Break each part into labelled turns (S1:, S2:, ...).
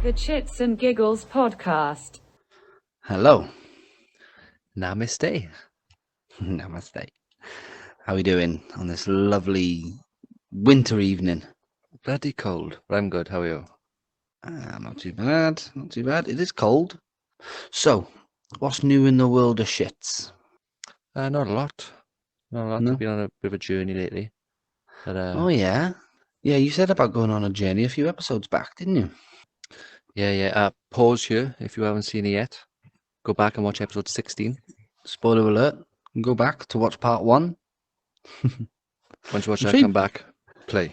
S1: The Chits and Giggles podcast.
S2: Hello.
S3: Namaste.
S2: Namaste. How are we doing on this lovely winter evening?
S3: Bloody cold, but I'm good. How are you?
S2: Not too bad. Not too bad. It is cold. So, what's new in the world of shits?
S3: Not a lot. Not a lot.
S2: No?
S3: I've been on a bit of a journey lately. But,
S2: Oh, yeah? Yeah, you said about going on a journey a few episodes back, didn't you?
S3: Yeah. Pause here if you haven't seen it yet. Go back and watch episode 16.
S2: Spoiler alert. Go back to watch part 1.
S3: Once you watch
S2: I'm
S3: that,
S2: sure
S3: come back, play.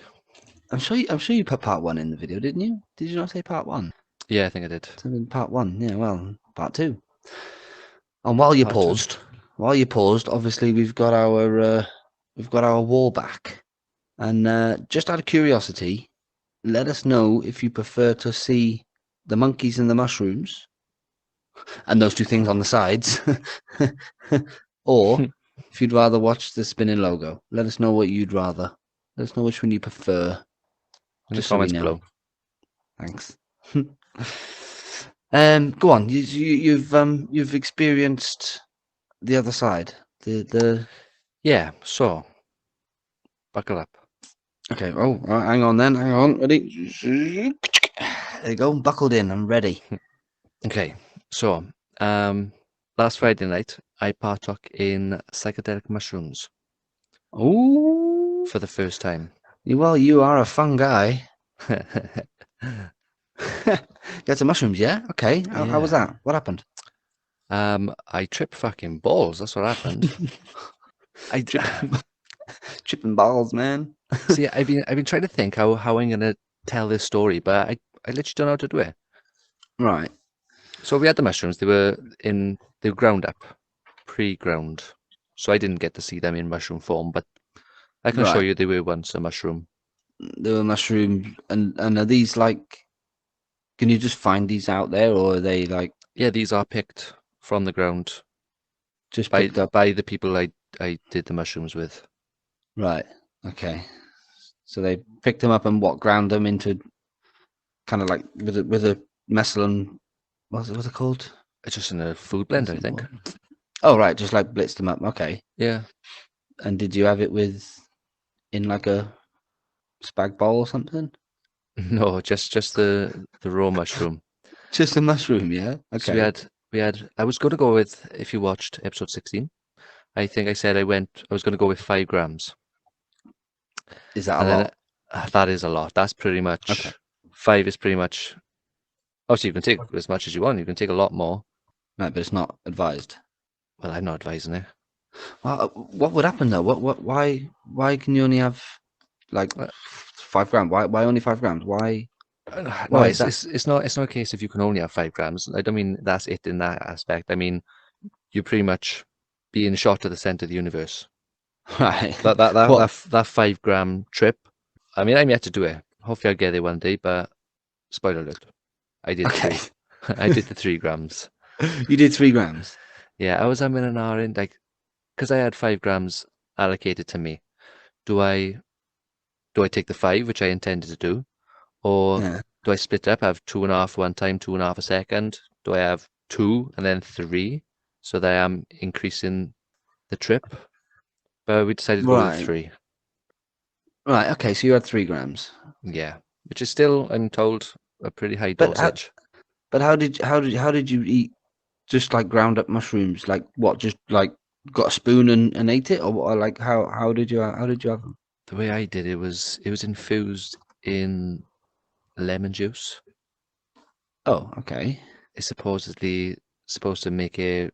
S2: I'm sure you put part 1 in the video, didn't you? Did you not say part 1?
S3: Yeah, I think I did.
S2: Part 1. Yeah, well, part 2. And while you paused, obviously we've got our wall back. And just out of curiosity, let us know if you prefer to see the monkeys and the mushrooms and those two things on the sides, or if you'd rather watch the spinning logo. Let us know what you'd rather. Let us know which one you prefer.
S3: In the
S2: Just so we
S3: comments
S2: know.
S3: below.
S2: Thanks. Go on. You've experienced the other side.
S3: Yeah, so buckle up.
S2: Okay. Oh, right, hang on then. Hang on. Ready? There you go. Buckled in. I'm ready.
S3: Okay, so last Friday night I partook in psychedelic mushrooms
S2: Oh,
S3: for the first time.
S2: well, you are a fun guy. Get some mushrooms, yeah? Okay. How was
S3: Yeah.
S2: that? What happened?
S3: I tripped fucking balls. That's what happened.
S2: Tripping balls, man.
S3: See, I've been trying to think how I'm gonna tell this story, but I literally don't know how to do it.
S2: Right.
S3: So we had the mushrooms. They were ground up, pre-ground. So I didn't get to see them in mushroom form, but I can assure
S2: Right.
S3: you they were once a mushroom.
S2: They were mushroom, and are these like? Can you just find these out there, or are they like
S3: Yeah, these are picked from the ground
S2: just
S3: by
S2: picked up?
S3: the people I did the mushrooms with.
S2: Right. Okay. So they picked them up and ground them into kind of like with a mescaline. What's it called?
S3: It's just in a food blender, I think.
S2: Oh, right. Just like blitzed them up. Okay.
S3: Yeah.
S2: And did you have it in like a spag bowl or something?
S3: No, just the raw mushroom.
S2: Just a mushroom, yeah.
S3: So
S2: Okay.
S3: we had. I was going to go with, if you watched episode 16, I think I said I was going to go with 5 grams.
S2: Is that a
S3: And then
S2: lot?
S3: that is a lot. That's pretty much,
S2: Okay.
S3: 5 is pretty much, obviously you can take as much as you want. You can take a lot more.
S2: Right, but it's not advised.
S3: Well, I'm not advising it.
S2: Well, what would happen though? Why can you only have like 5 grams? Why only 5 grams? Why?
S3: No,
S2: Why is that?
S3: it's not a case if you can only have 5 grams. I don't mean that's it in that aspect. I mean, you pretty much being shot to the center of the universe.
S2: Right.
S3: That 5 gram trip. I mean, I'm yet to do it. Hopefully I'll get there one day, but spoiler alert. I did
S2: Okay.
S3: I did the 3 grams.
S2: You did 3 grams.
S3: Yeah, I was in an hour in, like, because I had 5 grams allocated to me. Do I take the 5, which I intended to do, or
S2: Yeah.
S3: do I split it up? Have 2.5 one time, 2.5 a second? Do I have 2 and then 3, so that I am increasing the trip? But we decided to go with
S2: Right.
S3: 3.
S2: Right. Okay. So you had 3 grams.
S3: Yeah, which is still, I'm told, a pretty high
S2: But
S3: dosage.
S2: how did you eat just like ground up mushrooms? Like what? Just like got a spoon and ate it, or what? Or like how did you have them?
S3: The way I did it was infused in lemon juice.
S2: Oh, okay.
S3: It's supposedly supposed to make it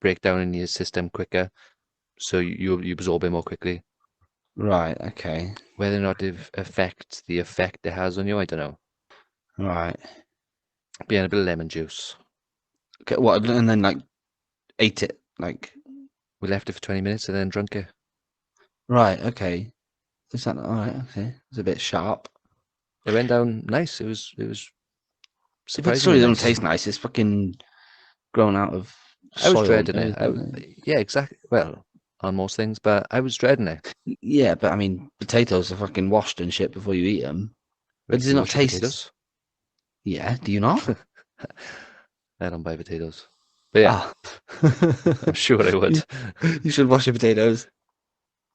S3: break down in your system quicker, so you absorb it more quickly.
S2: Right. Okay.
S3: Whether or not it affects the effect it has on you, I don't know.
S2: Right.
S3: But yeah, a bit of lemon juice.
S2: Okay. What? And then like ate it like.
S3: We left it for 20 minutes and then drunk it.
S2: Right. Okay. Is that all right? Okay. It's a bit sharp.
S3: It went down nice. It was
S2: But
S3: surprisingly
S2: sorry, it
S3: nice.
S2: doesn't taste nice. It's fucking grown out of
S3: I was
S2: soil.
S3: dreading it. Yeah, exactly. Well, on most things, but I was dreading it.
S2: Yeah, but I mean, potatoes are fucking washed and shit before you eat them.
S3: Where
S2: But
S3: did
S2: does it
S3: you
S2: not
S3: wash your
S2: taste?
S3: potatoes?
S2: Yeah, do you not?
S3: I don't buy potatoes. But yeah,
S2: Ah.
S3: I'm sure I would.
S2: You should wash your potatoes.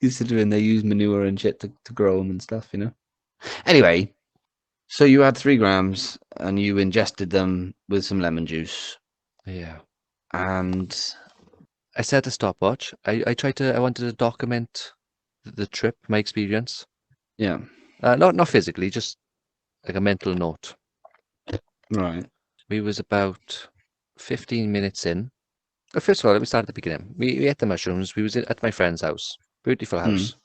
S2: Considering they use manure and shit to grow them and stuff, you know? Anyway, so you had 3 grams and you ingested them with some lemon juice.
S3: Yeah.
S2: And
S3: I set a stopwatch. I wanted to document the trip, my experience.
S2: yeah,
S3: Not physically, just like a mental note.
S2: right.
S3: We was about 15 minutes in. First of all, let me start at the beginning. We ate the mushrooms. We was at my friend's house. Beautiful
S2: Hmm.
S3: house.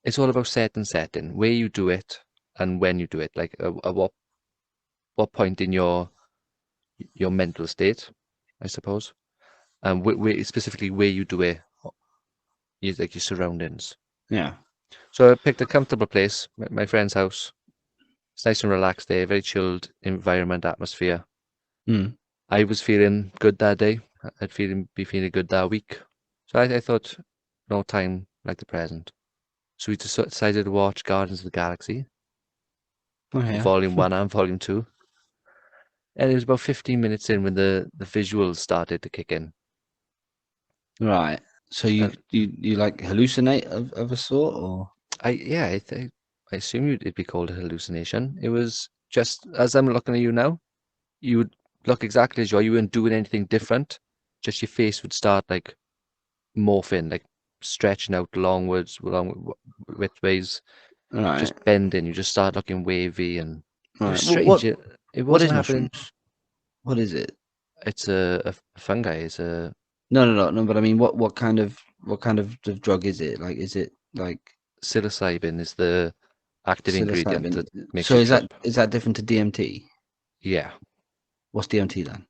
S3: It's all about setting, where you do it and when you do it. Like at what point in your mental state, I suppose, and specifically where you do it, like your surroundings.
S2: Yeah.
S3: So I picked a comfortable place, my friend's house. It's nice and relaxed there, very chilled environment, atmosphere.
S2: Hmm.
S3: I was feeling good that day. Be feeling good that week. So I thought, no time like the present. So we just decided to watch Guardians of the Galaxy,
S2: Oh, yeah.
S3: Volume 1 and Volume 2. And it was about 15 minutes in when the visuals started to kick in.
S2: Right. So
S3: And
S2: you like hallucinate of a sort, or?
S3: I assume it'd be called a hallucination. It was just, as I'm looking at you now, you would look exactly as you are. You weren't doing anything different. Just your face would start like morphing, like stretching out longwards, widthways,
S2: Right.
S3: just bending. You just start looking wavy, and it was
S2: Right.
S3: strange. It
S2: What is
S3: wasn't happening.
S2: mushrooms? What is it?
S3: It's a fungi. It's a
S2: No. But I mean, what kind of drug is it? Like, is it like
S3: psilocybin is the active ingredient
S2: psilocybin?
S3: that makes
S2: So
S3: you trip.
S2: is that different to DMT?
S3: Yeah,
S2: What's DMT then?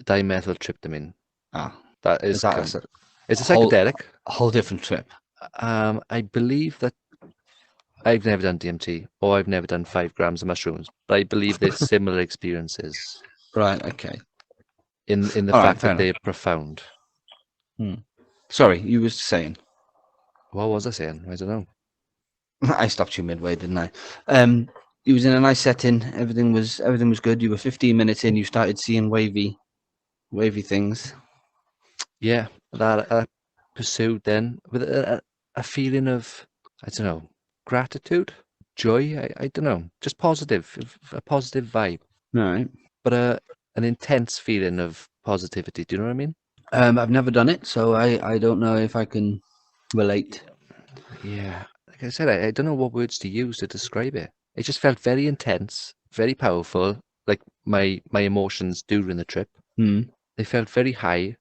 S3: dimethyltryptamine.
S2: Ah,
S3: That
S2: is
S3: is
S2: that
S3: it's a
S2: whole
S3: psychedelic.
S2: a whole different trip?
S3: I believe that I've never done DMT or I've never done 5 grams of mushrooms, but I believe there's similar experiences
S2: Right. Okay.
S3: in the
S2: All right.
S3: fact
S2: Fair
S3: that
S2: enough.
S3: they're profound.
S2: Hmm. Sorry, you were saying.
S3: What was I saying? I don't know.
S2: I stopped you midway, didn't I? You was in a nice setting. Everything was good. You were 15 minutes in. You started seeing wavy things.
S3: Yeah, that I pursued then with a feeling of, I don't know, gratitude, joy. I don't know, just positive, a positive vibe,
S2: All right.
S3: but an intense feeling of positivity. Do you know what I mean?
S2: I've never done it, so I don't know if I can relate.
S3: Yeah, like I said, I don't know what words to use to describe it. It just felt very intense, very powerful, like my emotions during the trip.
S2: Hmm.
S3: They felt very high,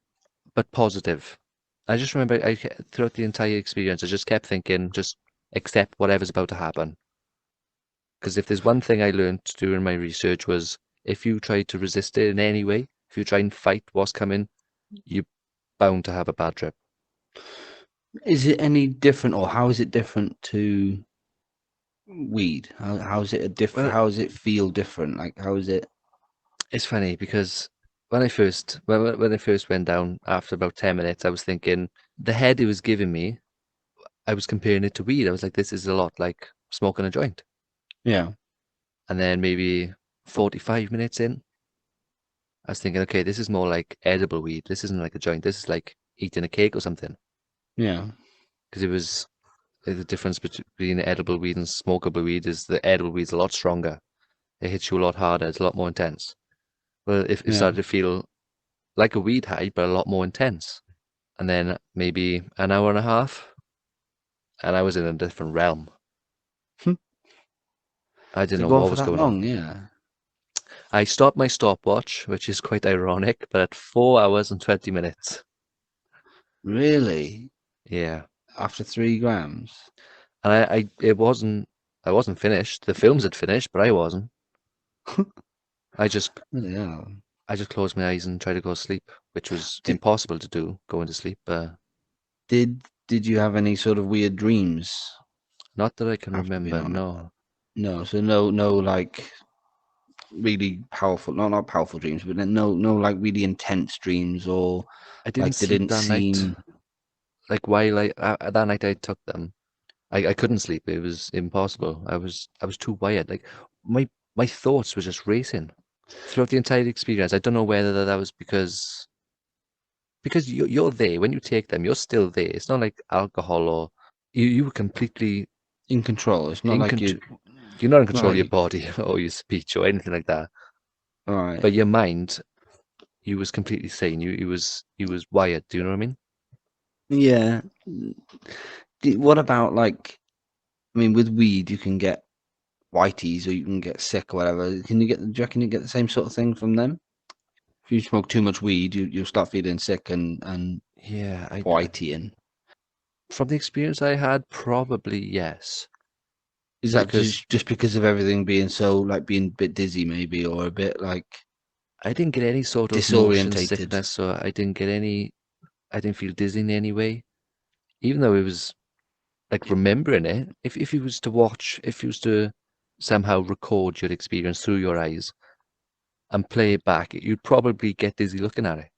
S3: but positive. I just remember throughout the entire experience, I just kept thinking, just accept whatever's about to happen. Because if there's one thing I learned during my research was if you try to resist it in any way, if you try and fight what's coming, you're bound to have a bad trip.
S2: Is it any different, or how is it different to weed? How is it a different?
S3: Well,
S2: How does it feel different? Like, how is it?
S3: it's funny because when I first went down after about 10 minutes, I was thinking the head it was giving me, I was comparing it to weed. I was like, this is a lot like smoking a joint.
S2: Yeah.
S3: And then maybe 45 minutes in, I was thinking, okay, this is more like edible weed. This isn't like a joint. This is like eating a cake or something.
S2: Yeah.
S3: Because it was the difference between edible weed and smokable weed is the edible weed's a lot stronger. It hits you a lot harder. It's a lot more intense. Well, if it
S2: Yeah.
S3: started to feel like a weed high, but a lot more intense. And then maybe an hour and a half, and I was in a different realm. I didn't
S2: To
S3: know
S2: go on
S3: what
S2: for
S3: was
S2: that
S3: going on.
S2: long, yeah.
S3: I stopped my stopwatch, which is quite ironic, but at 4 hours and 20 minutes.
S2: Really?
S3: Yeah.
S2: After 3 grams?
S3: And I wasn't finished. The films had finished, but I wasn't. I just
S2: Yeah.
S3: I just closed my eyes and tried to go to sleep, which was impossible to do, going to sleep.
S2: Did you have any sort of weird dreams
S3: Not that I can
S2: after being
S3: remember,
S2: on it?
S3: no.
S2: No, so no like really powerful, not powerful dreams, but then no like really intense dreams, or
S3: I didn't
S2: like they
S3: sleep
S2: didn't
S3: that night.
S2: seem.
S3: Like while that night I took them, I couldn't sleep. It was impossible. I was too wired. Like my thoughts were just racing. throughout the entire experience. I don't know whether that was because you're there when you take them. You're still there. It's not like alcohol or you were completely
S2: In control. It's not
S3: in
S2: like
S3: control. You're not in
S2: not
S3: control of your
S2: like,
S3: body or your speech or anything like that.
S2: all right.
S3: But your mind, you was completely sane. You was wired. Do you know what I mean?
S2: Yeah. What about like? I mean, with weed, you can get whiteys or you can get sick or whatever. Can you get? Do you reckon you get the same sort of thing from them? If you smoke too much weed, you'll start feeling sick and
S3: Yeah,
S2: whiteying.
S3: from the experience I had, probably yes.
S2: Is that
S3: Because
S2: just because of everything being so like being a bit dizzy maybe or a bit like
S3: I didn't get any sort of motion
S2: disorientated?
S3: sickness, so I didn't get any. I didn't feel dizzy in any way, even though it was like remembering it. If you was to watch, if you was to somehow record your experience through your eyes and play it back, you'd probably get dizzy looking at it.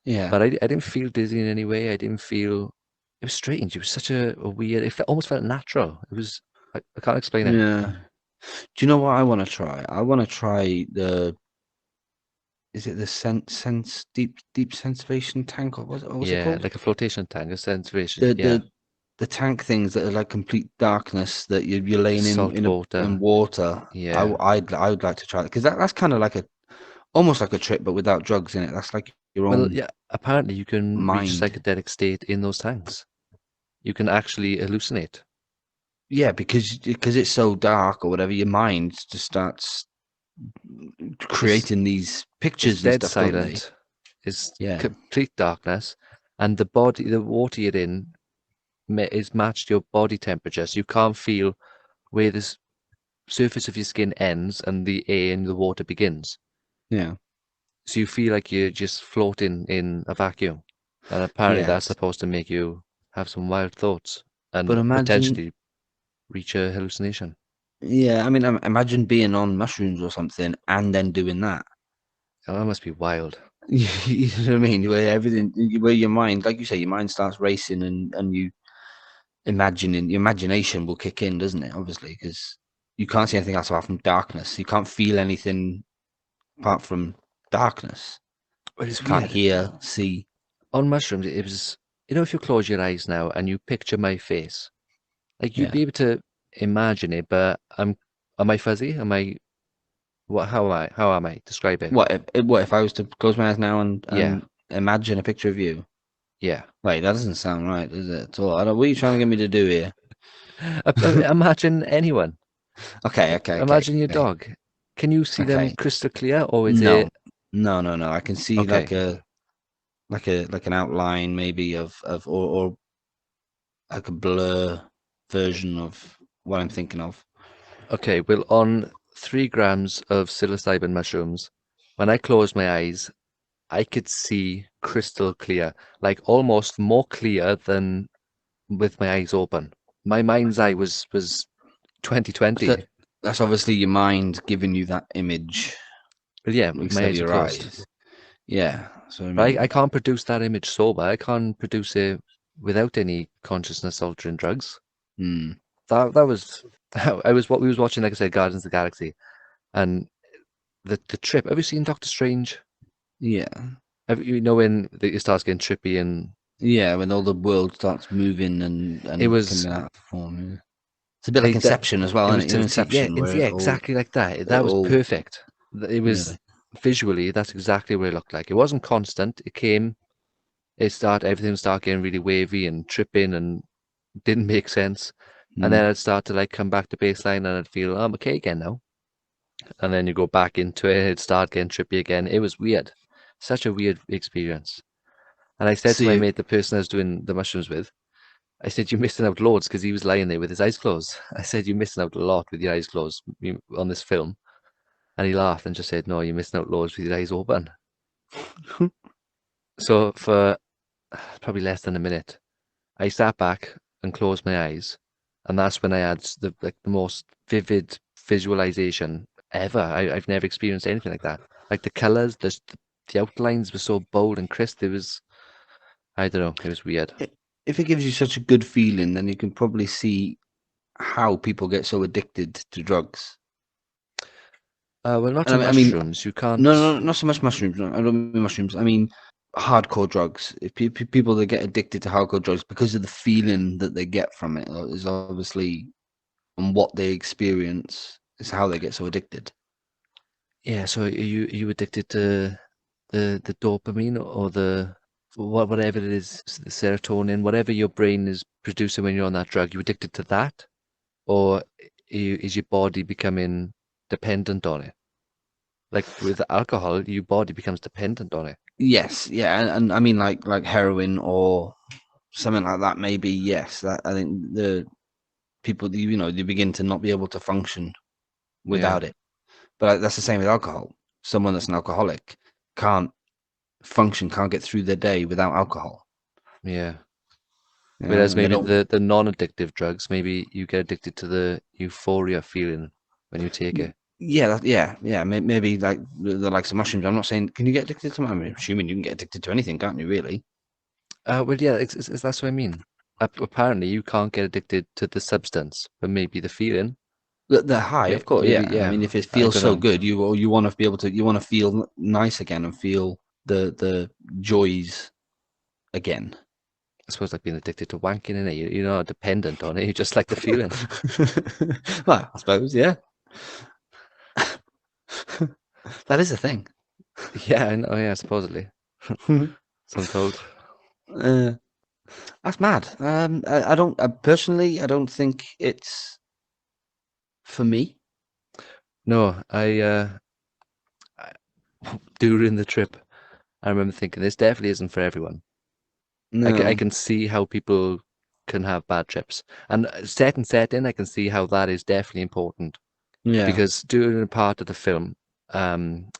S2: Yeah.
S3: But I didn't feel dizzy in any way. I didn't feel. It was strange. It was such a weird. Almost felt natural. It was. I can't explain it.
S2: Yeah. Do you know what I want to try? I want to try the. Is it the sense deep sensation tank or what's it
S3: Yeah,
S2: called?
S3: like a flotation tank, a sensation.
S2: The
S3: Yeah,
S2: the the tank things that are like complete darkness that you're laying
S3: salt
S2: in
S3: water.
S2: water.
S3: Yeah.
S2: I would like to try that because that's kind of like a almost like a trip but without drugs in it. That's like your
S3: Well,
S2: own
S3: yeah. Apparently, you can reach a
S2: mind.
S3: psychedelic state in those tanks. You can actually hallucinate.
S2: Yeah, because it's so dark or whatever, your mind just starts
S3: It's
S2: creating these
S3: it's
S2: pictures and
S3: dead
S2: stuff, don't they?
S3: silent. It's
S2: Yeah,
S3: complete darkness, and the water you're in, is matched your body temperature, so you can't feel where the surface of your skin ends and the air in the water begins.
S2: yeah,
S3: So you feel like you're just floating in a vacuum, and apparently
S2: yeah.
S3: that's supposed to make you have some wild thoughts
S2: But
S3: and
S2: imagine,
S3: potentially reach a hallucination.
S2: yeah, I mean, imagine being on mushrooms or something and then doing that.
S3: Oh, that must be wild.
S2: You know what I mean? Where everything, where your mind, like you say, your mind starts racing and you imagining, your imagination will kick in, doesn't it? Obviously, because you can't see anything else apart from darkness. You can't feel anything apart from darkness.
S3: But
S2: So
S3: it's
S2: you can't
S3: weird.
S2: hear, see.
S3: On mushrooms, it was, if you close your eyes now and you picture my face, like you'd
S2: Yeah.
S3: be able to imagine it, but am I fuzzy? How am I? Describe it.
S2: What if I was to close my eyes now
S3: Yeah,
S2: and imagine a picture of you?
S3: yeah.
S2: Wait, that doesn't sound right, does it? At all? I don't, what are you trying to get me to do here?
S3: Imagine anyone.
S2: Okay, okay, okay,
S3: Imagine your
S2: okay,
S3: dog. Can you see them
S2: okay.
S3: crystal clear, or is
S2: No,
S3: it
S2: no. I can see
S3: okay?
S2: like an outline maybe of or like a blur version of what I'm thinking of.
S3: Okay, well, on 3 grams of psilocybin mushrooms, when I closed my eyes, I could see crystal clear, like almost more clear than with my eyes open. My mind's eye was
S2: So
S3: 2020.
S2: that's obviously your mind giving you that image
S3: But yeah, my
S2: instead of
S3: eyes are
S2: your
S3: closed.
S2: eyes. Yeah. So I
S3: But I
S2: mean,
S3: can't produce that image sober. I can't produce it without any consciousness altering drugs.
S2: hmm,
S3: That was I was what we was watching, like I said, Guardians of the Galaxy, and the trip. Have you seen Doctor Strange?
S2: yeah.
S3: Have you know when it starts getting trippy and
S2: Yeah, when all the world starts moving
S3: it
S2: and
S3: was
S2: coming out of form. Yeah. It's a bit like
S3: it that
S2: Inception as well,
S3: it
S2: isn't
S3: was
S2: it? You know,
S3: yeah,
S2: Inception, where
S3: yeah, exactly like that.
S2: it
S3: That was
S2: all
S3: perfect. It
S2: yeah,
S3: was visually, that's exactly what it looked like. It wasn't constant. Everything started getting really wavy and tripping and didn't make sense. And
S2: mm.
S3: then I'd start to like come back to baseline and I'd feel, I'm okay again now. And then you go back into it, it'd start getting trippy again. It was weird. Such a weird experience. And I said to my
S2: See,
S3: mate, the person I was doing the mushrooms with, I said, you're missing out loads because he was lying there with his eyes closed. I said, you're missing out a lot with your eyes closed on this film. And he laughed and just said, no, you're missing out loads with your eyes open. So for probably less than a minute, I sat back and closed my eyes. And that's when I had the most vivid visualization ever. I've never experienced anything like that. Like the colors, the outlines were so bold and crisp. I don't know, it was weird.
S2: if it gives you such a good feeling, then you can probably see how people get so addicted to drugs.
S3: Well, not
S2: And
S3: to
S2: I mean,
S3: mushrooms. You can't.
S2: no, not so much mushrooms. No, I don't mean mushrooms. I mean hardcore drugs. If people that get addicted to hardcore drugs because of the feeling that they get from it is obviously and what they experience is how they get so addicted.
S3: Yeah. So are you addicted to the dopamine or the whatever it is, the serotonin, whatever your brain is producing when you're on that drug? You addicted to that, or is your body becoming dependent on it? Like with alcohol, your body becomes dependent on it.
S2: Yes, yeah, and I mean like heroin or something like that. Maybe yes. That I think the people they begin to not be able to function
S3: Yeah,
S2: without it. But that's the same with alcohol. Someone that's an alcoholic can't function, can't get through their day without alcohol.
S3: yeah. Whereas
S2: And they
S3: maybe
S2: don't.
S3: the non-addictive drugs, maybe you get addicted to the euphoria feeling when you take it.
S2: Yeah, yeah. Maybe like the likes of mushrooms. I'm not saying can you get addicted to. I'm assuming you can get addicted to anything, can't you? Really?
S3: Well, yeah, that's what I mean. Apparently, you can't get addicted to the substance, but maybe the feeling.
S2: The high, of course.
S3: Maybe,
S2: Yeah. I
S3: yeah.
S2: mean, if it
S3: I
S2: feels
S3: don't
S2: so
S3: know.
S2: good, you want to be able to. You want to feel nice again and feel the joys again.
S3: I suppose like being addicted to wanking in it. You're not dependent on it. You just like the feeling.
S2: Well, I suppose, yeah. That is a thing.
S3: Yeah, I know. Yeah, supposedly. So I'm told.
S2: uh, that's mad. I don't personally. I don't think it's for me.
S3: No, during the trip, I remember thinking this definitely isn't for everyone. I
S2: No.
S3: can see how people can have bad trips, and setting, I can see how that is definitely important
S2: Yeah.
S3: because during a part of the film, um,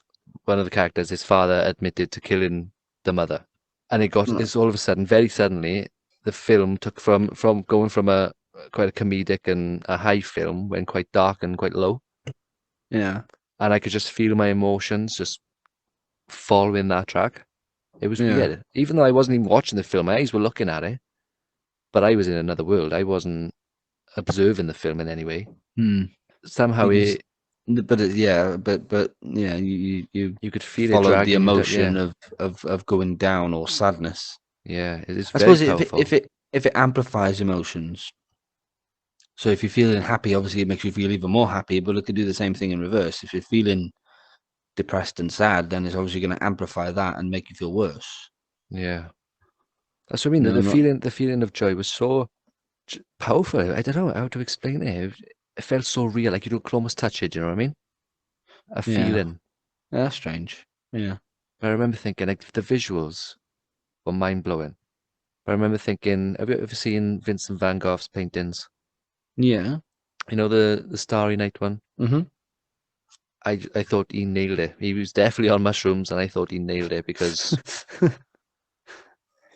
S3: one of the characters, his father admitted to killing the mother, and it's all of a sudden, very suddenly, the film took from going from a quite a comedic and a high film went quite dark and quite low,
S2: Yeah.
S3: and I could just feel my emotions just following that track. It was
S2: Yeah.
S3: weird. Even though I wasn't even watching the film, my eyes were looking at it, but I was in another world. I wasn't observing the film in any way.
S2: Hmm.
S3: Somehow
S2: But yeah, you
S3: you could feel it
S2: followed the
S3: dragging you down.
S2: emotion
S3: Yeah,
S2: of going down or sadness.
S3: yeah, it is
S2: I
S3: very
S2: suppose
S3: powerful.
S2: if it amplifies emotions. So if you're feeling happy, obviously it makes you feel even more happy. But it could do the same thing in reverse. If you're feeling depressed and sad, then it's obviously going to amplify that and make you feel worse.
S3: Yeah, that's what I mean.
S2: You know, not
S3: The feeling of joy was so powerful. I don't know how to explain it. It felt so real, like you could almost touch it. Do you know what I mean? A
S2: yeah,
S3: feeling.
S2: that's strange. Yeah,
S3: I remember thinking like the visuals were mind blowing. I remember thinking, have you ever seen Vincent van Gogh's paintings?
S2: yeah.
S3: You know the Starry Night one?
S2: Mm-hmm.
S3: I thought he nailed it. He was definitely on mushrooms, and I thought he nailed it because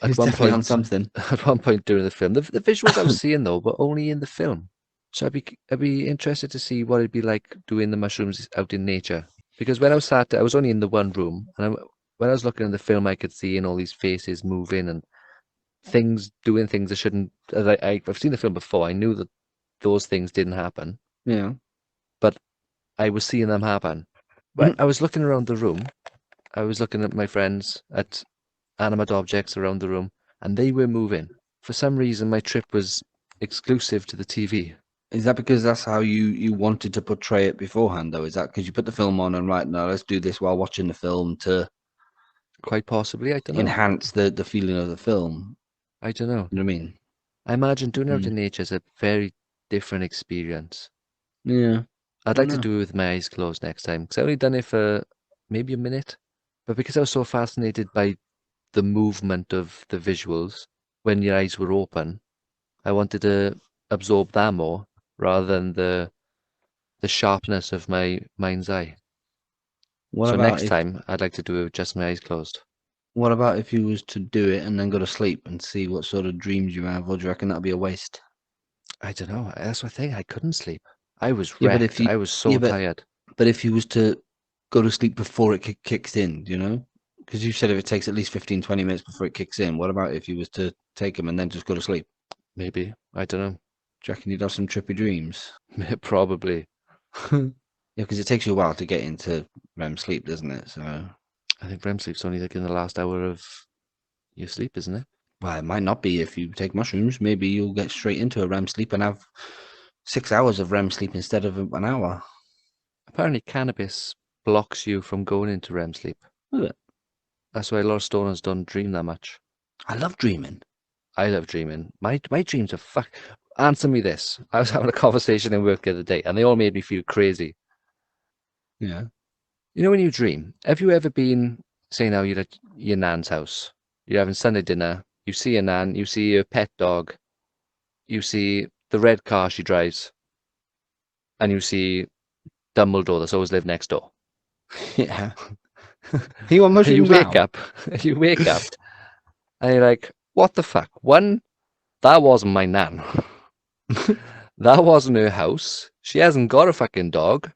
S3: at
S2: He's
S3: one
S2: definitely on
S3: point,
S2: something.
S3: at one point during the film, the visuals I was seeing though were only in the film. So I'd be interested to see what it'd be like doing the mushrooms out in nature. Because when I was sat, I was only in the one room, and when I was looking at the film, I could see in all these faces moving and things doing things I shouldn't. I've seen the film before. I knew that those things didn't happen,
S2: Yeah.
S3: but I was seeing them happen. But
S2: Mhm.
S3: I was looking around the room. I was looking at my friends, at animate objects around the room, and they were moving. For some reason, my trip was exclusive to the TV.
S2: Is that because that's how you wanted to portray it beforehand, though? Is that because you put the film on and right now let's do this while watching the film to
S3: Quite possibly, I don't know.
S2: enhance the feeling of the film?
S3: I don't know.
S2: You know what I mean?
S3: I imagine doing it out
S2: Mm.
S3: in nature is a very different experience.
S2: Yeah.
S3: I'd
S2: I don't
S3: like to
S2: know.
S3: do it with my eyes closed next time, because I only done it for maybe a minute. But because I was so fascinated by the movement of the visuals when your eyes were open, I wanted to absorb that more rather than the sharpness of my mind's eye.
S2: What
S3: So
S2: about
S3: next
S2: if
S3: time, I'd like to do it with just my eyes closed.
S2: what about if you was to do it and then go to sleep and see what sort of dreams you have, or do you reckon that'd be a waste?
S3: I don't know. That's the thing. I couldn't sleep. I was
S2: Yeah, but if
S3: wrecked.
S2: you
S3: I was
S2: yeah,
S3: so tired.
S2: but if you was to go to sleep before it kicks in, you know? Because you said if it takes at least 15, 20 minutes before it kicks in, what about if you was to take them and then just go to sleep?
S3: Maybe. I don't
S2: Do you reckon you'd have some trippy dreams?
S3: know. Probably.
S2: Yeah, because it takes you a while to get into REM sleep, doesn't it? So,
S3: I think REM sleep's only like in the last hour of your sleep, isn't it?
S2: well, it might not be if you take mushrooms. Maybe you'll get straight into a REM sleep and have 6 hours of REM sleep instead of an hour.
S3: Apparently, cannabis blocks you from going into REM sleep.
S2: Is it?
S3: That's why a lot of stoners don't dream that much.
S2: I love dreaming.
S3: I love dreaming. My dreams are fuck. Answer me this. I was having a conversation in work the other day, and they all made me feel crazy.
S2: Yeah.
S3: You know when you dream, have you ever been, say now you're at your nan's house, you're having Sunday dinner, you see your nan, you see your pet dog, you see the red car she drives, and you see Dumbledore that's always lived next door.
S2: Yeah. You want
S3: And you
S2: mushrooms
S3: wake
S2: now?
S3: up, you wake up, and you're like, what the fuck? One, that wasn't my nan. That wasn't her house. She hasn't got a fucking dog.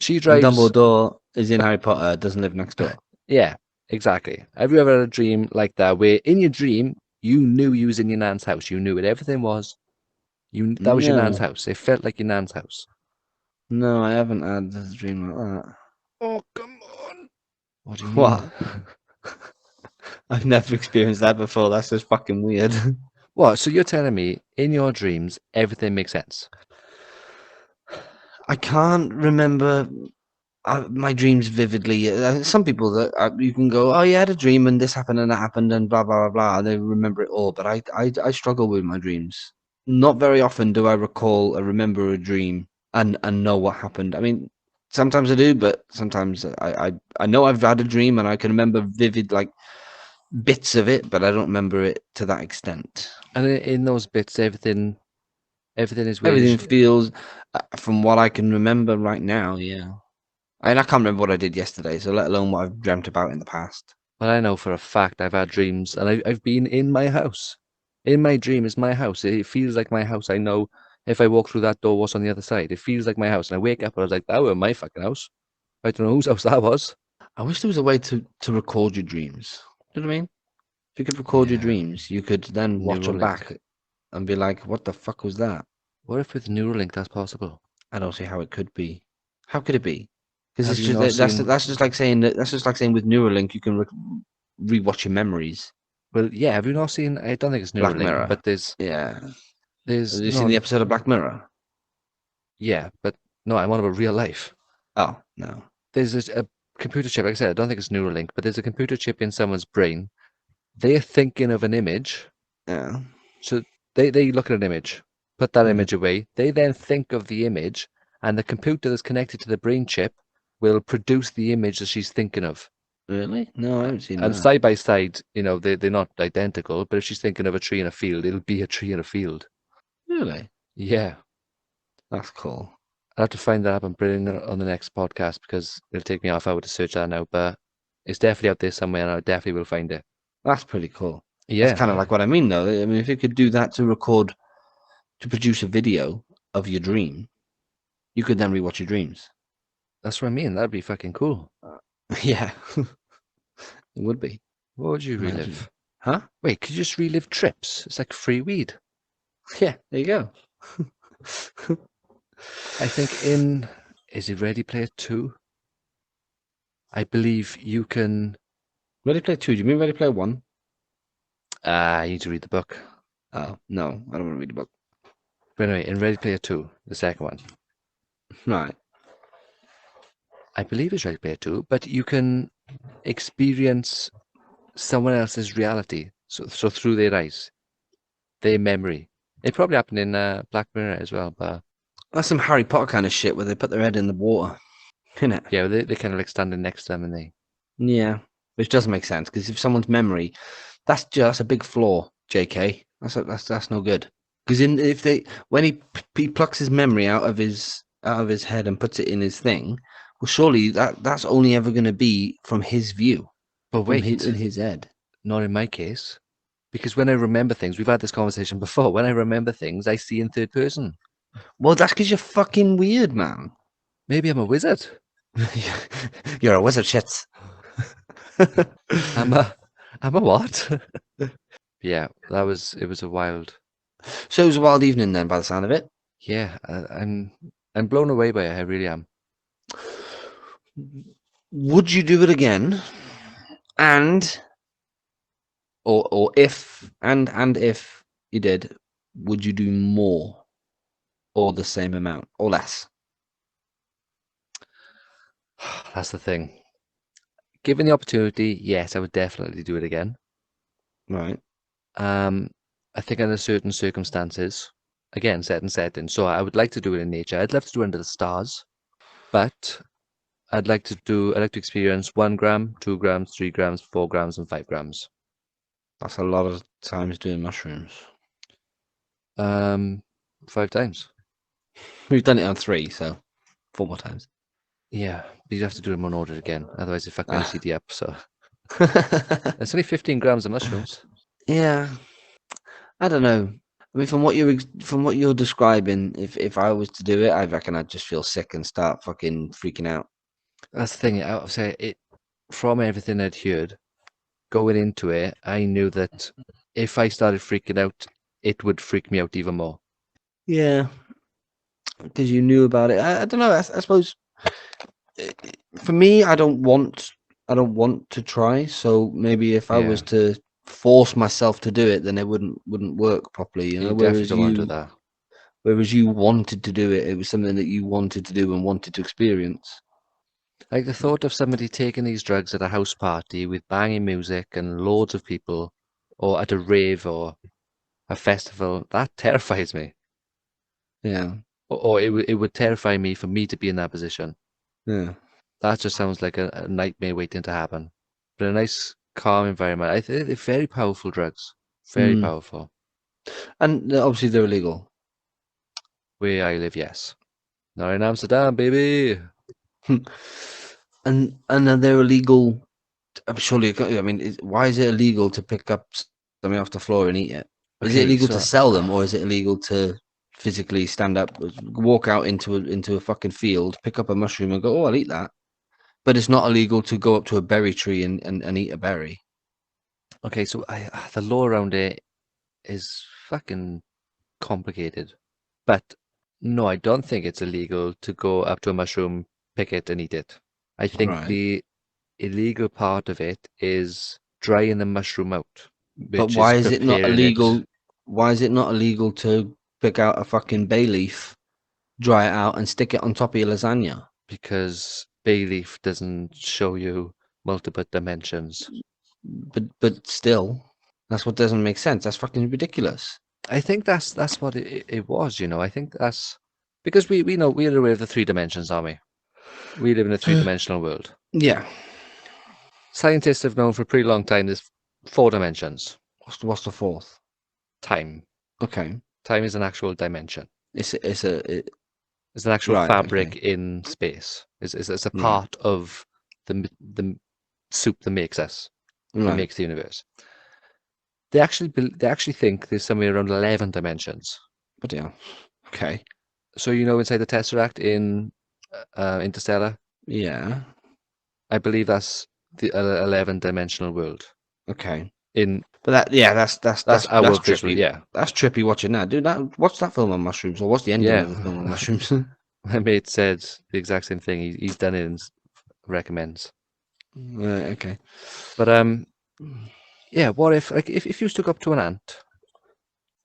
S3: She
S2: And
S3: drives.
S2: Dumbledore is in Harry Potter, doesn't live next door.
S3: Yeah, exactly. Have you ever had a dream like that where in your dream you knew you was in your nan's house? You knew what everything was. That was your nan's
S2: No.
S3: house. It felt like your nan's house.
S2: No, I haven't had a dream like that.
S3: Oh, come on. What do you mean?
S2: What? I've never experienced that before. That's just fucking weird.
S3: What? So you're telling me in your dreams everything makes sense?
S2: I can't remember my dreams vividly. Some people that you can go, oh, yeah, I had a dream and this happened and that happened and blah blah blah blah. And they remember it all, but I struggle with my dreams. Not very often do I recall or remember a dream and know what happened. I mean, sometimes I do, but sometimes I know I've had a dream and I can remember vivid like bits of it, but I don't remember it to that extent.
S3: And in those bits, everything is weird.
S2: Everything feels, from what I can remember right now, yeah. I can't remember what I did yesterday, so let alone what I've dreamt about in the past.
S3: Well, I know for a fact I've had dreams, and I've been in my house. In my dream is my house. It feels like my house. I know if I walk through that door, what's on the other side. It feels like my house. And I wake up and I was like, that was my fucking house. I don't know whose house that was.
S2: I wish there was a way to record your dreams. You know what I mean? If you could record your
S3: Yeah.
S2: dreams, you could then watch them
S3: Neuralink.
S2: back and be like, what the fuck was that?
S3: What if with Neuralink that's possible?
S2: I don't see how it could be. How could it be? Because
S3: Have
S2: it's
S3: you not
S2: just
S3: seen?
S2: that's just like saying with Neuralink you can rewatch your memories.
S3: Well, yeah. Have you not seen? I don't think it's
S2: Black
S3: Neuralink,
S2: Mirror.
S3: but there's
S2: Yeah. Have you seen
S3: no.
S2: the episode of Black Mirror?
S3: Yeah, but no. I'm on about real life.
S2: Oh, no.
S3: There's a computer chip. Like I said, I don't think it's Neuralink, but there's a computer chip in someone's brain. They're thinking of an image.
S2: Yeah.
S3: So they look at an image, put that
S2: Mhm.
S3: image away. They then think of the image, and the computer that's connected to the brain chip will produce the image that she's thinking of.
S2: Really? No, I haven't seen
S3: And
S2: that.
S3: side by side, they're not identical, but if she's thinking of a tree in a field, it'll be a tree in a field.
S2: Really?
S3: Yeah.
S2: That's cool.
S3: I'll have to find that up and bring it on the next podcast because it'll take me half hour to search that now, but it's definitely out there somewhere and I definitely will find it.
S2: That's pretty cool.
S3: Yeah.
S2: That's kind of like what I mean, though. I mean, if you could do that to produce a video of your dream, you could then rewatch your dreams.
S3: That's what I mean. That'd be fucking cool.
S2: Yeah. It would be.
S3: What would you
S2: Imagine.
S3: relive?
S2: Huh?
S3: Wait, could you just relive trips? It's like free weed.
S2: Yeah, there you go.
S3: I think is it Ready Player 2? I believe you can.
S2: Ready Player 2. Do you mean Ready Player 1?
S3: I need to read the book.
S2: Oh, no. I don't want to read the book.
S3: But anyway, in Ready Player 2, the second one,
S2: Right.
S3: I believe it's Ready Player 2, but you can experience someone else's reality. So through their eyes, their memory. It probably happened in Black Mirror as well, but
S2: That's some Harry Potter kind of shit where they put their head in the water. Isn't it?
S3: yeah, they kind of like standing next to them and they.
S2: Yeah. Which doesn't make sense because if someone's memory, that's a big flaw, JK. That's no good. Because when he plucks his memory out of his head and puts it in his thing, well, surely that's only ever going to be from his view,
S3: But wait,
S2: in his head.
S3: not in my case, because when I remember things, we've had this conversation before. When I remember things, I see in third person.
S2: Well, that's because you're fucking weird, man.
S3: Maybe I'm a wizard.
S2: You're a wizard, shits.
S3: I'm a what? Yeah, it was a wild.
S2: So it was a wild evening then, by the sound of it.
S3: Yeah, I'm blown away by it. I really am.
S2: would you do it again? And or if if you did, would you do more or the same amount or less?
S3: That's the thing. Given the opportunity, yes, I would definitely do it again.
S2: Right.
S3: I think under certain circumstances, again, set and setting. So I would like to do it in nature. I'd love to do it under the stars, but I'd like to experience 1 gram, 2 grams, 3 grams, 4 grams, and 5 grams.
S2: That's a lot of times doing mushrooms.
S3: 5 times.
S2: We've done it on 3, so 4 more times.
S3: Yeah, but you'd have to do them on order again. Otherwise, you fuck my OCD up. So
S2: Yeah.
S3: it's only 15 grams of mushrooms.
S2: I don't know. I mean, from what you're describing, if I was to do it, I reckon I'd just feel sick and start fucking freaking out.
S3: That's the thing. I would say it from everything I'd heard going into it. I knew that if I started freaking out, it would freak me out even more.
S2: Yeah, because you knew about it. I don't know. I suppose for me, I don't want to try. So maybe if I was to force myself to do it, then it wouldn't work properly. You know,
S3: definitely don't want to do that.
S2: Whereas you wanted to do it, it was something that you wanted to do and wanted to experience.
S3: Like the thought of somebody taking these drugs at a house party with banging music and loads of people, or at a rave or a festival, that terrifies me.
S2: Yeah.
S3: Or it would terrify me for me to be in that position.
S2: Yeah.
S3: That just sounds like a nightmare waiting to happen. But a nice, calm environment. I think they're very powerful drugs. Very powerful.
S2: And obviously they're illegal.
S3: Where I live, yes. Not in Amsterdam, baby.
S2: And they're illegal. Surely, I mean, why is it illegal to pick up something off the floor and eat it? Is it illegal to sell them, or is it illegal to physically stand up, walk out into a fucking field, pick up a mushroom, and go, "Oh, I'll eat that"? But it's not illegal to go up to a berry tree and eat a berry.
S3: Okay, so the law around it is fucking complicated. But no, I don't think it's illegal to go up to a mushroom, pick it, and eat it. I think the illegal part of it is drying the mushroom out.
S2: But why is it not illegal? Why is it not illegal to pick out a fucking bay leaf, dry it out, and stick it on top of your lasagna?
S3: Because bay leaf doesn't show you multiple dimensions.
S2: But still, that's what doesn't make sense. That's fucking ridiculous.
S3: I think that's what it was, you know. I think that's because we know we're aware of the 3 dimensions, aren't we? We live in a 3-dimensional world.
S2: Yeah.
S3: Scientists have known for a pretty long time there's 4 dimensions.
S2: What's the 4th?
S3: Time.
S2: Okay.
S3: Time is an actual dimension.
S2: It's
S3: an actual fabric in space. It's a part of the soup that makes us, that makes the universe. They actually think there's somewhere around 11 dimensions.
S2: But yeah. Okay.
S3: So you know inside the Tesseract in Interstellar?
S2: Yeah.
S3: I believe that's the 11-dimensional world.
S2: Okay.
S3: But that's
S2: trippy.
S3: visual, yeah.
S2: That's trippy watching that. Dude, watch that film on mushrooms, or what's the ending of the film on mushrooms?
S3: My mate said the exact same thing. He's done it and recommends.
S2: Okay.
S3: But yeah, what if if you stuck up to an ant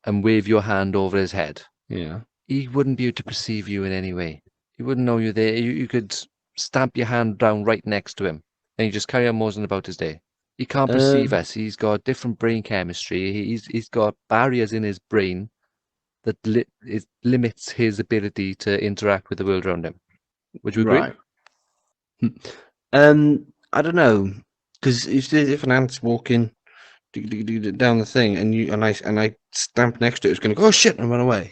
S3: and wave your hand over his head?
S2: Yeah.
S3: He wouldn't be able to perceive you in any way. He wouldn't know you're there. You could stamp your hand down right next to him and you just carry on moseying about his day. He can't perceive us. He's got different brain chemistry. He's got barriers in his brain that limits his ability to interact with the world around him. Would you agree?
S2: Right. I don't know, because if an ant's walking down the thing and I stamp next to it, it's going to go, oh shit, and run away.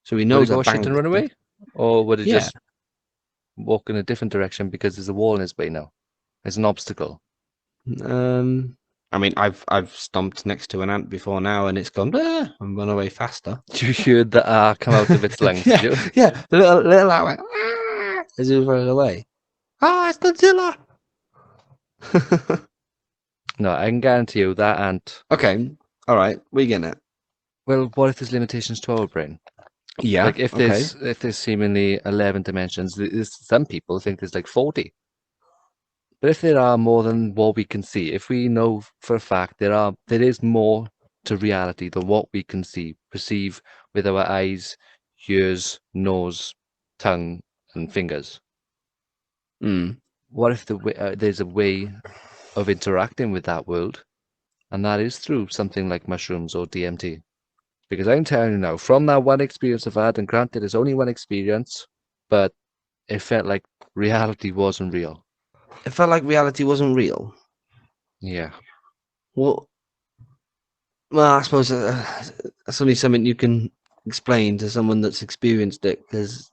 S2: So he knows.
S3: Would it go shit and run away, or would it just walk in a different direction because there's a wall in his way now? There's an obstacle.
S2: I mean, I've stomped next to an ant before now, and it's gone and run away faster.
S3: You heard the come out of its lungs.
S2: Yeah,
S3: did you?
S2: Yeah, the little ant went as it was running away. It's Godzilla.
S3: No, I can guarantee you that ant.
S2: Okay, all right, we get it.
S3: Well, what if there's limitations to our brain?
S2: Yeah,
S3: like if there's seemingly 11 dimensions, some people think there's like 40. But if there are more than what we can see, if we know for a fact there is more to reality than what we can see, perceive with our eyes, ears, nose, tongue, and fingers, what if there's a way of interacting with that world, and that is through something like mushrooms or DMT? Because I'm telling you now, from that one experience I've had, and granted it's only one experience, but it felt like reality wasn't real.
S2: It felt like reality wasn't real.
S3: Yeah.
S2: Well, I suppose that's only something you can explain to someone that's experienced it, because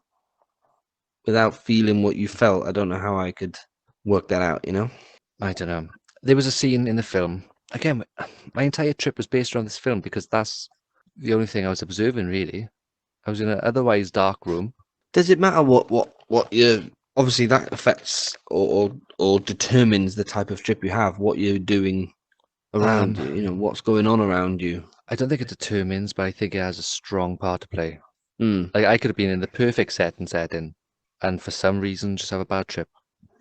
S2: without feeling what you felt, I don't know how I could work that out, you know?
S3: I don't know. There was a scene in the film. Again, my entire trip was based around this film because that's the only thing I was observing, really. I was in an otherwise dark room.
S2: Does it matter what you... Obviously, that affects or determines the type of trip you have, what you're doing around you, you know, what's going on around you.
S3: I don't think it determines, but I think it has a strong part to play.
S2: Mm.
S3: Like, I could have been in the perfect setting, and for some reason just have a bad trip.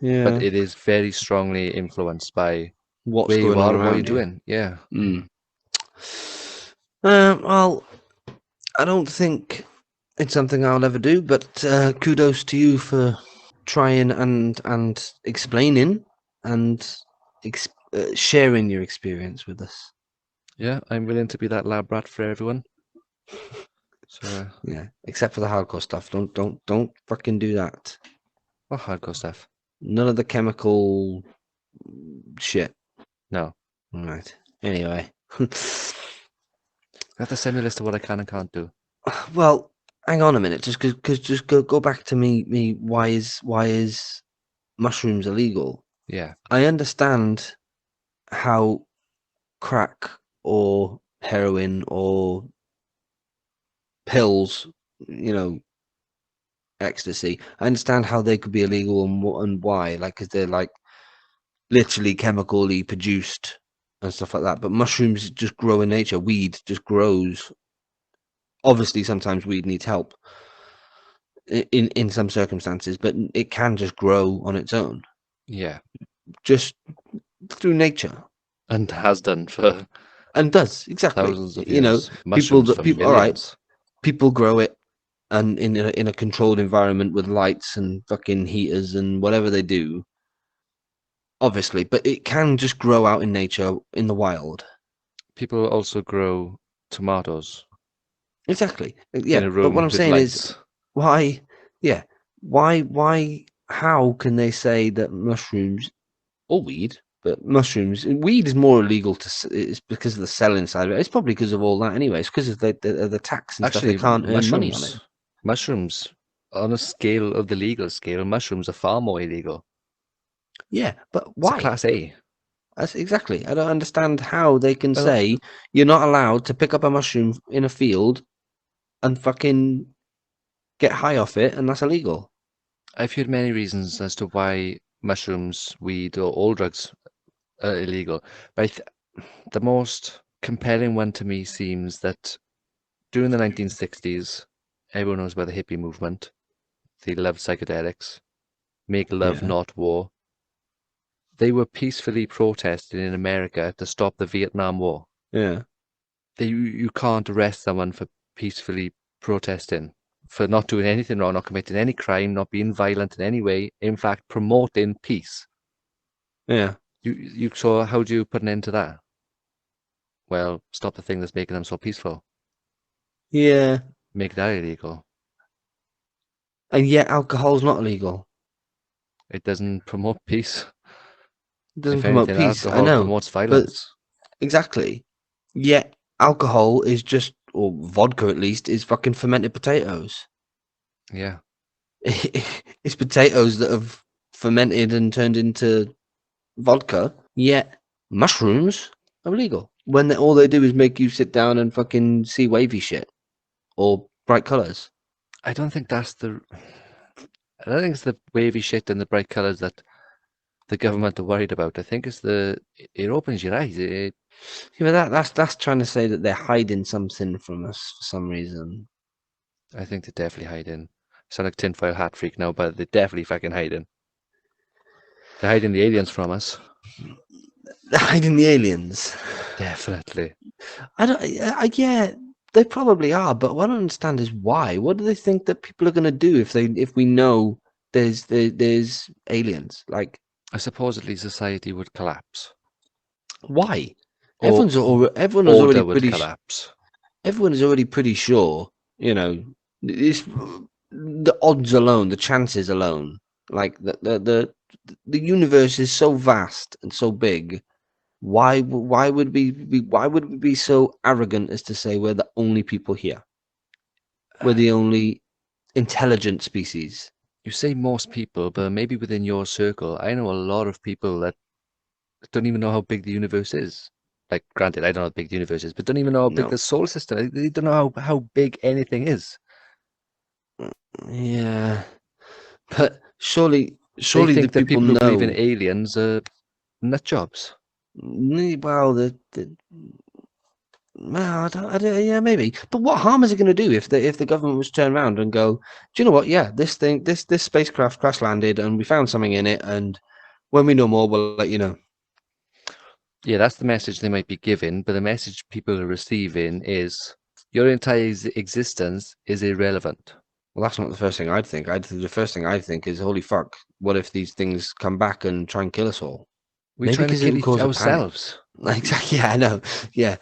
S2: Yeah.
S3: But it is very strongly influenced by
S2: What's
S3: where you
S2: going on
S3: are and what you're
S2: around you.
S3: doing. Yeah.
S2: Mm. Well, I don't think it's something I'll ever do, but kudos to you for trying and explaining and sharing your experience with us.
S3: Yeah, I'm willing to be that lab rat for everyone. So
S2: yeah, except for the hardcore stuff. Don't fucking do that.
S3: what hardcore stuff?
S2: None of the chemical shit.
S3: No.
S2: All right. Anyway.
S3: You have to send me a list of what I can and can't do.
S2: Well, hang on a minute. Just go back to me. Why is mushrooms illegal?
S3: Yeah.
S2: I understand how crack or heroin or pills, you know, ecstasy. I understand how they could be illegal and why, like, because they're like literally chemically produced and stuff like that. But mushrooms just grow in nature. Weed just grows. Obviously, sometimes weed needs help in some circumstances, but it can just grow on its own.
S3: Yeah.
S2: Just through nature.
S3: And has done for
S2: And does exactly.
S3: thousands of
S2: You know,
S3: years. Mushrooms for
S2: people. All right,
S3: millions.
S2: people grow it, and in a controlled environment with lights and fucking heaters and whatever they do. Obviously, but it can just grow out in nature in the wild.
S3: People also grow tomatoes
S2: Exactly.
S3: in
S2: Yeah,
S3: a
S2: but what
S3: room
S2: I'm
S3: with
S2: saying is,
S3: lights.
S2: why? Yeah, why? How can they say that mushrooms or weed? But mushrooms, weed is more illegal it's because of the selling side of it. It's probably because of all that anyway. It's because of the tax and stuff. They
S3: Actually,
S2: can't earn money on it.
S3: mushrooms, on a scale of the legal scale, mushrooms are far more illegal.
S2: Yeah, but
S3: It's a
S2: why?
S3: class A.
S2: That's exactly. I don't understand how they can
S3: Well,
S2: say you're not allowed to pick up a mushroom in a field and fucking get high off it, and that's illegal.
S3: I've heard many reasons as to why mushrooms, weed, or all drugs are illegal. But the most compelling one to me seems that during the 1960s, everyone knows about the hippie movement. They loved psychedelics. Make love,
S2: Yeah.
S3: not war. They were peacefully protesting in America to stop the Vietnam War.
S2: Yeah.
S3: You can't arrest someone for peacefully protesting, for not doing anything wrong, not committing any crime, not being violent in any way, in fact, promoting peace.
S2: Yeah.
S3: You saw, how do you put an end to that? Well, stop the thing that's making them so peaceful.
S2: Yeah.
S3: Make that illegal.
S2: And yet alcohol's not illegal.
S3: It doesn't promote peace.
S2: It doesn't
S3: If
S2: promote
S3: anything,
S2: peace. I
S3: alcohol
S2: know.
S3: promotes
S2: But
S3: violence.
S2: exactly. Yet alcohol is just, or vodka at least, is fucking fermented potatoes.
S3: Yeah.
S2: It's potatoes that have fermented and turned into vodka. Yet mushrooms are illegal. When all they do is make you sit down and fucking see wavy shit or bright colours.
S3: I don't think that's the. I don't think it's the wavy shit and the bright colours that the government are worried about. I think it's it opens your eyes.
S2: Yeah, but that's trying to say that they're hiding something from us for some reason.
S3: I think they're definitely hiding. I sound like tinfoil hat freak now, but they're definitely fucking hiding. They're hiding the aliens from us.
S2: They're hiding the aliens.
S3: Definitely.
S2: Yeah, they probably are, but what I don't understand is why. What do they think that people are going to do if we know there's aliens? Like,
S3: Supposedly society would collapse.
S2: why?
S3: Or
S2: Everyone was already
S3: order would
S2: pretty.
S3: collapse.
S2: Everyone is already pretty sure. You know, this the odds alone, the chances alone, like the universe is so vast and so big. Why would we be so arrogant as to say we're the only people here? We're the only intelligent species.
S3: You say most people, but maybe within your circle, I know a lot of people that don't even know how big the universe is. Like, granted, I don't know how big the universe is, but don't even know how big
S2: No.
S3: the solar system is. They don't know how big anything is.
S2: Yeah. But surely
S3: They
S2: the
S3: think that
S2: people
S3: people who believe in
S2: know.
S3: aliens are nut jobs.
S2: Well, well, yeah, maybe. But what harm is it going to do if the government was to turn around and go, do you know what? Yeah, this spacecraft crash landed, and we found something in it, and when we know more, we'll let you know.
S3: Yeah, that's the message they might be giving, but the message people are receiving is your entire existence is irrelevant.
S2: Well, that's not the first thing I'd think. The first thing I'd think is, holy fuck, what if these things come back and try and kill us all?
S3: We're
S2: Maybe
S3: trying to
S2: because it
S3: kill
S2: would cause a panic.
S3: ourselves.
S2: Exactly. Yeah, I know. Yeah,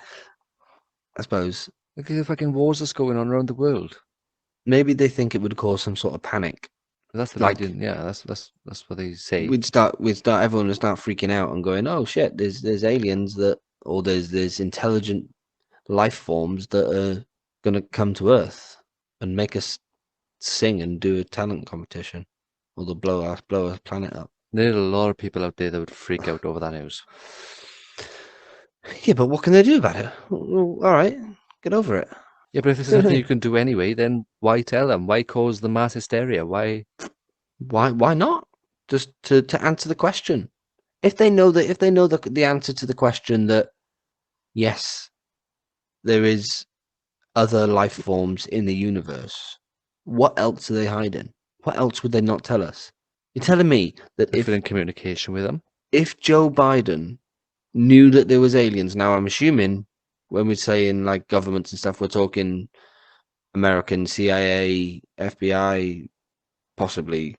S2: I suppose.
S3: Look at the fucking wars that's going on around the world.
S2: Maybe they think it would cause some sort of panic.
S3: That's the
S2: Like,
S3: idea. Yeah, that's what they say.
S2: everyone would start freaking out and going, oh shit, there's aliens that, or there's intelligent life forms that are gonna come to Earth and make us sing and do a talent competition, or they'll blow our planet up.
S3: There are a lot of people out there that would freak out over that news.
S2: Yeah, but what can they do about it? Well, all right, get over it.
S3: Yeah, but if there's nothing you can do anyway, then why tell them? Why cause the mass hysteria? Why?
S2: Why not? Just to answer the question. If they know the answer to the question that yes, there is other life forms in the universe, what else are they hiding? What else would they not tell us? You're telling me that
S3: If we're in communication with them,
S2: if Joe Biden knew that there was aliens, now I'm assuming when we're saying like governments and stuff, we're talking American CIA, FBI, possibly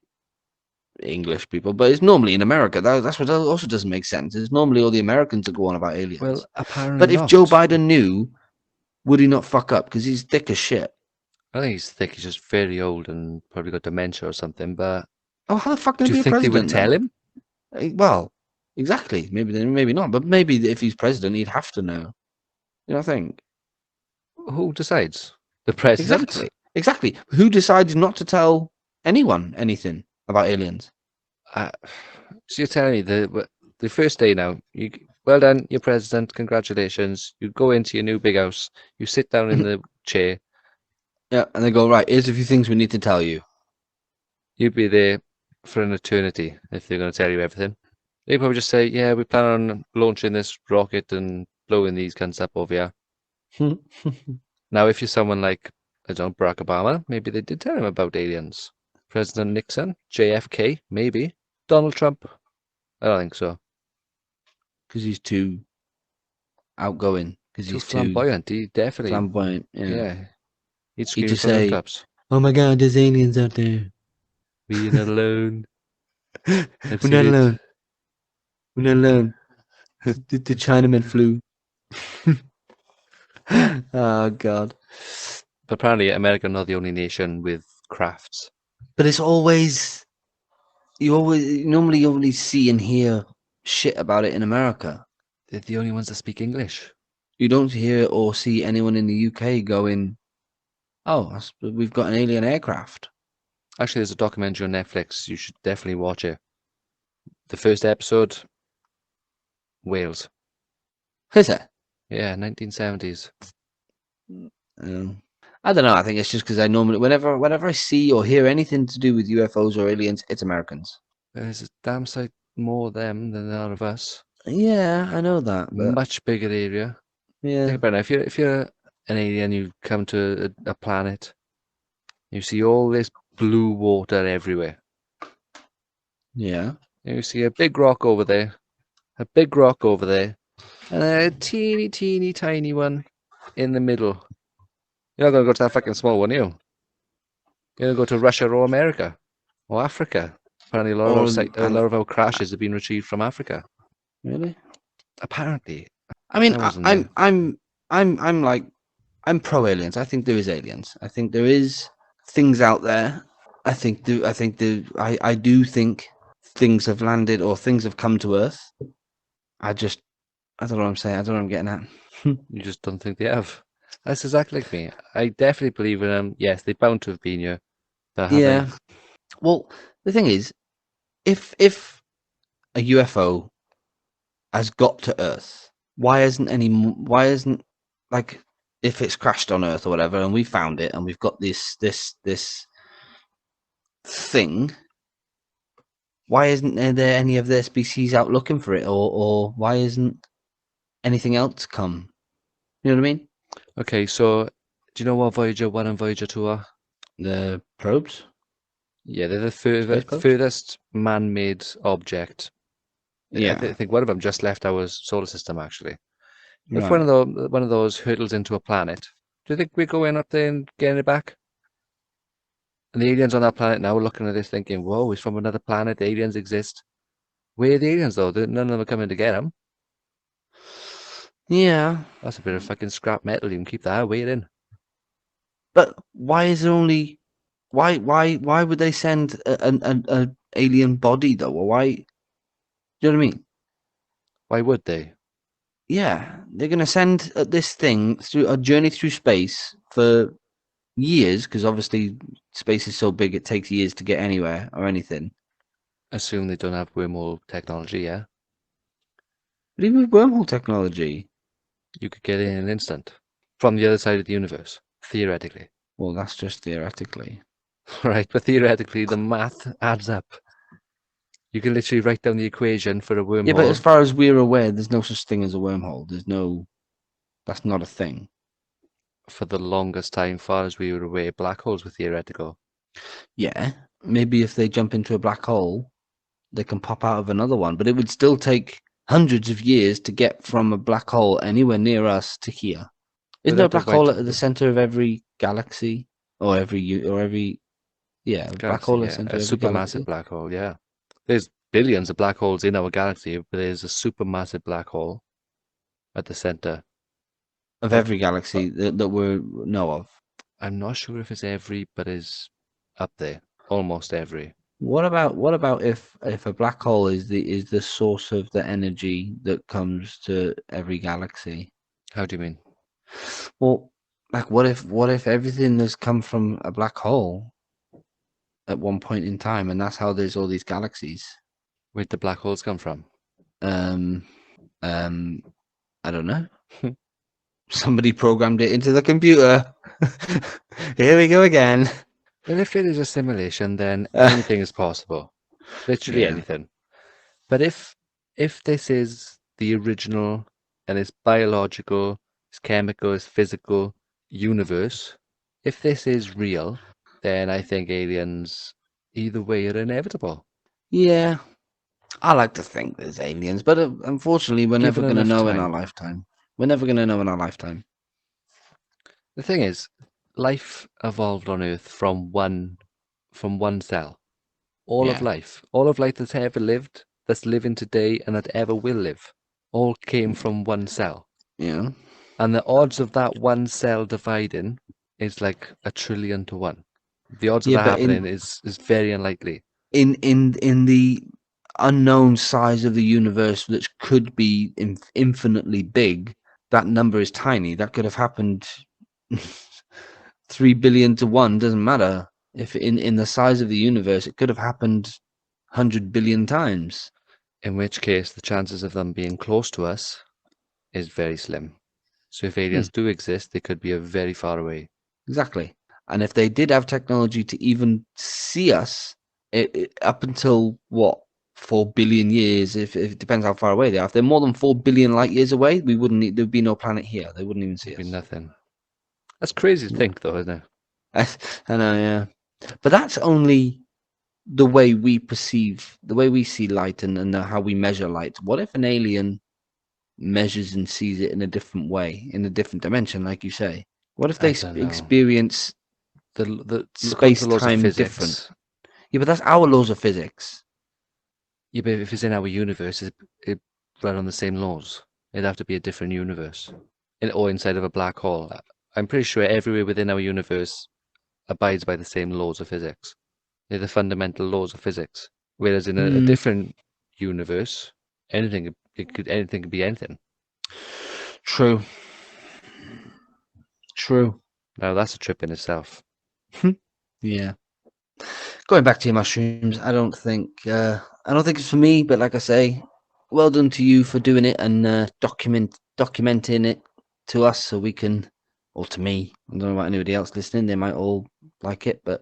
S2: English people, but it's normally in America. That's what also doesn't make sense. It's normally all the Americans that go on about aliens.
S3: well, apparently
S2: But if
S3: not.
S2: Joe Biden knew, would he not fuck up? Because he's thick as shit.
S3: I think he's thick. He's just very old and probably got dementia or something. But
S2: Oh, how the fuck can
S3: do
S2: he
S3: you
S2: be a
S3: think they would
S2: president
S3: tell
S2: then?
S3: him?
S2: Well, exactly. Maybe not. But maybe if he's president, he'd have to know. You know, I think.
S3: Who decides? The president?
S2: Exactly. Who decides not to tell anyone anything about aliens?
S3: So you're telling me the first day now, well done, you're president, congratulations. You go into your new big house, you sit down in the chair,
S2: Yeah, and they go, right, here's a few things we need to tell you.
S3: you'd be there for an eternity if they're going to tell you everything. They probably just say, yeah, we plan on launching this rocket and blowing these guns up over here. Now, if you're someone like, I don't know, Barack Obama, maybe they did tell him about aliens. President Nixon, JFK, maybe. Donald Trump, I don't think so.
S2: Because he's too outgoing. Because
S3: Too
S2: he's
S3: flamboyant. He definitely,
S2: flamboyant.
S3: yeah. He'd
S2: He'd
S3: scream
S2: just
S3: from the
S2: say,
S3: rooftops.
S2: "Oh my God, there's aliens out there.
S3: We're not alone. I've
S2: We're
S3: seen
S2: not
S3: it.
S2: alone. We're not alone. The Chinaman flew." Oh God!
S3: But apparently, America not the only nation with crafts.
S2: But it's always you normally only see and hear shit about it in America.
S3: They're the only ones that speak English.
S2: You don't hear or see anyone in the UK going, "Oh, we've got an alien aircraft."
S3: Actually, there's a documentary on Netflix. You should definitely watch it. The first episode, Wales.
S2: Is it?
S3: Yeah, 1970s.
S2: I don't know. I think it's just because I normally, whenever I see or hear anything to do with UFOs or aliens, it's Americans.
S3: There's a damn sight more of them than there are of us.
S2: Yeah, I know that, but
S3: Much bigger area.
S2: yeah,
S3: Think about it. If you're an alien, you come to a planet, you see all this blue water everywhere.
S2: yeah.
S3: You see a big rock over there, a big rock over there, and a teeny, teeny, tiny one in the middle. You're not going to go to that fucking small one, you. You're going to go to Russia or America or Africa. Apparently, a lot of our crashes have been retrieved from Africa.
S2: Really?
S3: Apparently,
S2: I mean,
S3: I wasn't there.
S2: I'm pro aliens. I think there is aliens. I think there is things out there. I do think things have landed or things have come to Earth. I don't know what I'm saying. I don't know what I'm getting at.
S3: You just don't think they have. That's exactly like me. I definitely believe in them. Yes, they're bound to have been here. But have
S2: Yeah.
S3: they?
S2: Well, the thing is, if a UFO has got to Earth, why isn't like if it's crashed on Earth or whatever, and we found it and we've got this thing, why isn't there any of their species out looking for it, or why isn't anything else come? You know what I mean?
S3: Okay, so do you know what Voyager 1 and Voyager 2 are?
S2: The probes,
S3: Yeah, they're the
S2: space probes.
S3: furthest man-made object.
S2: Yeah,
S3: I think one of them just left our solar system, actually. If
S2: right.
S3: one of those hurtles into a planet, do you think we're going up there and getting it back? And the aliens on that planet now are looking at this thinking, whoa, he's from another planet, aliens exist. Where are the aliens, though? None of them are coming to get him.
S2: Yeah,
S3: That's a bit of fucking scrap metal. You can keep that weight in.
S2: but why is there only why would they send a alien body though? Or why? Do you know what I mean?
S3: Why would they?
S2: Yeah, they're gonna send this thing through a journey through space for years, because obviously space is so big it takes years to get anywhere or anything.
S3: Assume they don't have wormhole technology, yeah?
S2: But even with wormhole technology,
S3: You could get in an instant from the other side of the universe, theoretically.
S2: well, that's just theoretically.
S3: Right, but theoretically, the math adds up. You can literally write down the equation for a
S2: Yeah, but as
S3: wormhole.
S2: far as we're aware, there's no such thing as a wormhole. That's not a thing.
S3: For the longest time, far as we were aware, black holes were theoretical.
S2: Yeah, maybe if they jump into a black hole, they can pop out of another one, but it would still take hundreds of years to get from a black hole anywhere near us to here. Isn't there a black hole at the center of every galaxy, or every yeah, black
S3: Galaxy,
S2: hole at the
S3: yeah.
S2: center
S3: A
S2: of every
S3: supermassive
S2: galaxy?
S3: black hole, yeah. There's billions of black holes in our galaxy, but there's a supermassive black hole at the center.
S2: Of
S3: But
S2: every galaxy that we know of.
S3: I'm not sure if it's every, but is up there. Almost every.
S2: What about if a black hole is the source of the energy that comes to every galaxy?
S3: How do you mean?
S2: Well, like what if everything has come from a black hole at one point in time, and that's how there's all these galaxies?
S3: Where'd the black holes come from?
S2: Um, I don't know. Somebody programmed it into the computer. Here we go again.
S3: Well, if it is a simulation, then anything is possible. Literally
S2: Yeah.
S3: anything. But if this is the original and it's biological, it's chemical, it's physical universe, if this is real, then I think aliens either way are inevitable.
S2: Yeah, I like to think there's aliens, but unfortunately, we're never
S3: Given
S2: going to
S3: enough
S2: know in our
S3: time.
S2: lifetime. We're never going to know in our lifetime.
S3: The thing is, life evolved on Earth from one cell. All of
S2: Yeah.
S3: life that's ever lived, that's living today, and that ever will live, all came from one cell.
S2: Yeah.
S3: And the odds of that one cell dividing is like 1,000,000,000,000 to 1. The odds of
S2: Yeah,
S3: that
S2: but
S3: happening is very unlikely.
S2: in the unknown size of the universe, which could be infinitely big, that number is tiny. That could have happened 3 billion to 1. Doesn't matter. If in the size of the universe, it could have happened 100 billion times.
S3: In which case, the chances of them being close to us is very slim. So if aliens do exist, they could be very far away.
S2: Exactly. And if they did have technology to even see us, up until what, 4 billion years, if it depends how far away they are. If they're more than 4 billion light years away, there'd be no planet here. They wouldn't even see
S3: There'd be
S2: us.
S3: nothing. That's crazy to
S2: Yeah.
S3: think, though, isn't it?
S2: I know, yeah. But that's only the way we see light and how we measure light. What if an alien measures and sees it in a different way, in a different dimension, like you say? What if they experience
S3: the
S2: space-time different? Yeah, but that's our laws of physics.
S3: Yeah, but if it's in our universe, it run on the same laws. It'd have to be a different universe, or inside of a black hole. I'm pretty sure everywhere within our universe abides by the same laws of physics. They're the fundamental laws of physics. Whereas in a different universe, anything could be anything.
S2: True.
S3: Now that's a trip in itself.
S2: Yeah. Going back to your mushrooms, I don't think it's for me, but like I say, well done to you for doing it and documenting it to us so we can, or to me. I don't know about anybody else listening; they might all like it, but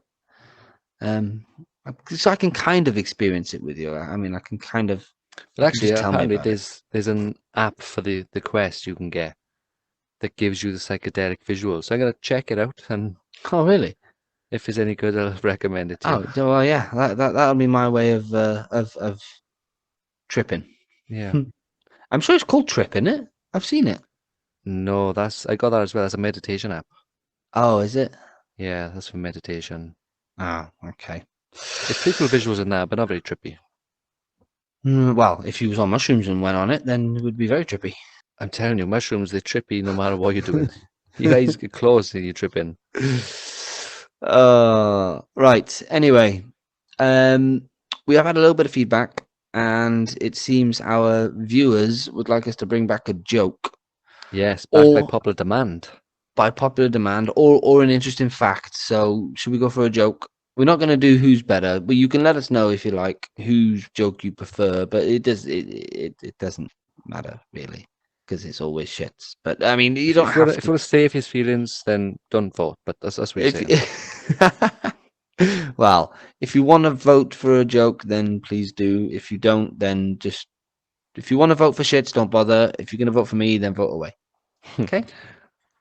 S2: so I can kind of experience it with you. I mean, I can kind of.
S3: But actually, apparently, there's an app for the Quest you can get that gives you the psychedelic visuals. So I'm gonna check it out, and
S2: oh really?
S3: If it's any good, I'll recommend it to you.
S2: Oh well, yeah, that'll be my way of tripping.
S3: Yeah,
S2: I'm sure it's called Trip, isn't it? I've seen it.
S3: No, I got that as well as a meditation app.
S2: Oh, is it?
S3: Yeah, that's for meditation.
S2: Ah, okay.
S3: It's pretty cool visuals in that, but not very trippy.
S2: Well, if you was on mushrooms and went on it, then it would be very trippy.
S3: I'm telling you, mushrooms, they're trippy no matter what you're doing. You guys get close and you trip in.
S2: Right. Anyway, we have had a little bit of feedback, and it seems our viewers would like us to bring back a joke.
S3: Yes, by popular demand.
S2: By popular demand, or an interesting fact. So, should we go for a joke? We're not going to do who's better, but you can let us know if you like whose joke you prefer. But it doesn't matter really, because it's always shits. But I mean, you don't have to.
S3: If you want to save his feelings, then don't vote. But that's what you're saying.
S2: Well, if you want to vote for a joke, then please do. If you don't, then just if you want to vote for shits, don't bother. If you're going to vote for me, then vote away. Okay.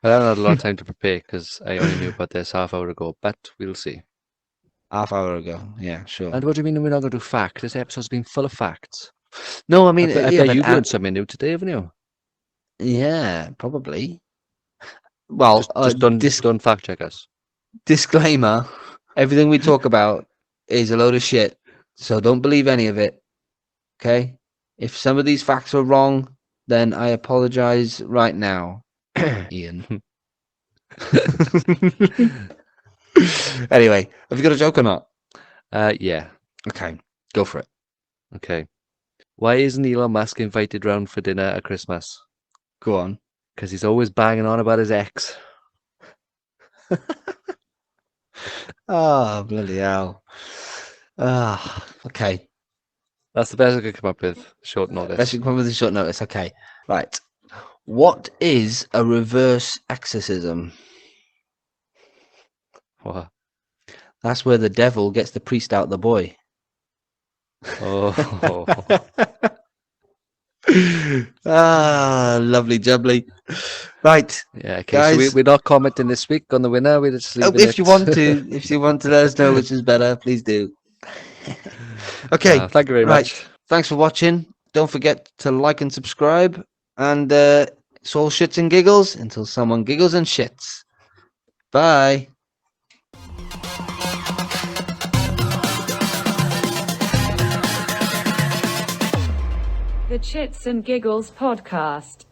S3: I haven't had a lot of time to prepare because I only knew about this half hour ago, but we'll see.
S2: Half hour ago, yeah, sure.
S3: And what do you mean we're not going to do facts? This episode's been full of facts.
S2: No, I mean,
S3: I bet you've learned something new today, haven't you?
S2: Yeah, probably. Well,
S3: just don't fact check us.
S2: Disclaimer: everything we talk about is a load of shit, so don't believe any of it. Okay? If some of these facts are wrong, then I apologize right now, Ian. Anyway, have you got a joke or not?
S3: Yeah.
S2: Okay, go for it.
S3: Okay. Why isn't Elon Musk invited round for dinner at Christmas?
S2: Go on.
S3: Because he's always banging on about his ex.
S2: Oh, bloody hell. Okay.
S3: That's the best I could come up with. Short notice.
S2: Best you come up with a short notice. Okay. Right. What is a reverse exorcism?
S3: What?
S2: That's where the devil gets the priest out the boy.
S3: Oh.
S2: Lovely jubbly. Right.
S3: Yeah, okay.
S2: Guys,
S3: So we're not commenting this week on the winner. We're just leaving
S2: if you want to let us know which is better, please do. Okay.
S3: Thank you very much.
S2: Thanks for watching. Don't forget to like and subscribe. And it's all shits and giggles until someone giggles and shits. Bye.
S1: The Chits and Giggles podcast.